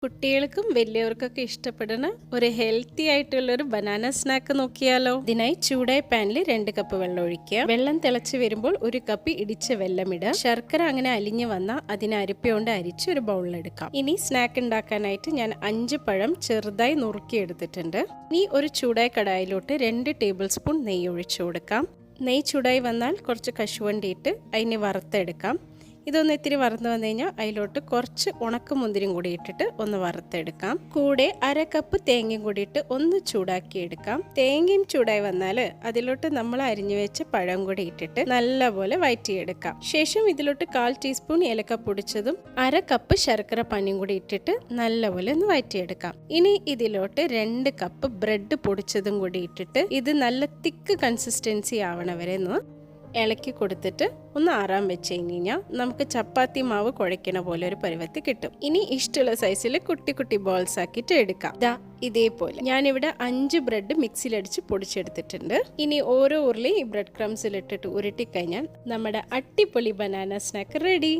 കുട്ടികൾക്കും വലിയവർക്കൊക്കെ ഇഷ്ടപ്പെടുന്ന ഒരു ഹെൽത്തി ആയിട്ടുള്ള ഒരു ബനാന സ്നാക്ക് നോക്കിയാലോ. ഇതിനായി ചൂടായ പാനിൽ 2 കപ്പ് വെള്ളം ഒഴിക്കുക. വെള്ളം തിളച്ച് വരുമ്പോൾ 1 കപ്പ് ഇടിച്ച വെള്ളം ഇടുക. ശർക്കര അങ്ങനെ അലിഞ്ഞു വന്നാൽ അതിനെ അരിപ്പയോണ്ട് അരിച്ച് ഒരു ബൗളിലെടുക്കാം. ഇനി സ്നാക്ക് ഉണ്ടാക്കാനായിട്ട് ഞാൻ 5 പഴം ചെറുതായി നുറുക്കി എടുത്തിട്ടുണ്ട്. ഇനി ഒരു ചൂടായ കടായിലോട്ട് 2 ടേബിൾ സ്പൂൺ നെയ്യ് ഒഴിച്ചു കൊടുക്കാം. നെയ്യ് ചൂടായി വന്നാൽ കുറച്ച് കശുവണ്ടി ഇട്ട് അതിനെ വറുത്തെടുക്കാം. ഇതൊന്ന് ഇത്തിരി വറുത്ത് വന്നു കഴിഞ്ഞാൽ അതിലോട്ട് കുറച്ച് ഉണക്കമുന്തിരിയും കൂടി ഇട്ടിട്ട് ഒന്ന് വറുത്തെടുക്കാം. കൂടെ 1/2 കപ്പ് തേങ്ങയും കൂടി ഇട്ട് ഒന്ന് ചൂടാക്കി എടുക്കാം. തേങ്ങയും ചൂടായി വന്നാൽ അതിലോട്ട് നമ്മൾ അരിഞ്ഞു വെച്ച പഴം കൂടി ഇട്ടിട്ട് നല്ലപോലെ വഴറ്റിയെടുക്കാം. ശേഷം ഇതിലോട്ട് 1/4 ടീസ്പൂൺ ഏലക്ക പൊടിച്ചതും 1/2 കപ്പ് ശർക്കര പനിയും കൂടി ഇട്ടിട്ട് നല്ലപോലെ ഒന്ന് വഴറ്റിയെടുക്കാം. ഇനി ഇതിലോട്ട് 2 കപ്പ് ബ്രെഡ് പൊടിച്ചതും കൂടി ഇട്ടിട്ട് ഇത് നല്ല തിക്ക് കൺസിസ്റ്റൻസി ആവണ വരെ ഒന്ന് ഇളക്കി കൊടുത്തിട്ട് ഒന്ന് ആറാൻ വെച്ച് കഴിഞ്ഞാൽ നമുക്ക് ചപ്പാത്തി മാവ് കുഴയ്ക്കണ പോലെ ഒരു പരുവത്തി കിട്ടും. ഇനി ഇഷ്ടമുള്ള സൈസിൽ കുട്ടി കുട്ടി ബോൾസ് ആക്കിയിട്ട് എടുക്കാം. ഇതേപോലെ ഞാനിവിടെ 5 ബ്രെഡ് മിക്സിയിലടിച്ച് പൊടിച്ചെടുത്തിട്ടുണ്ട്. ഇനി ഓരോ ഉരുളി ഈ ബ്രെഡ് ക്രംസിലിട്ടിട്ട് ഉരുട്ടി കഴിഞ്ഞാൽ നമ്മുടെ അട്ടിപ്പൊളി ബനാന സ്നാക്ക് റെഡി.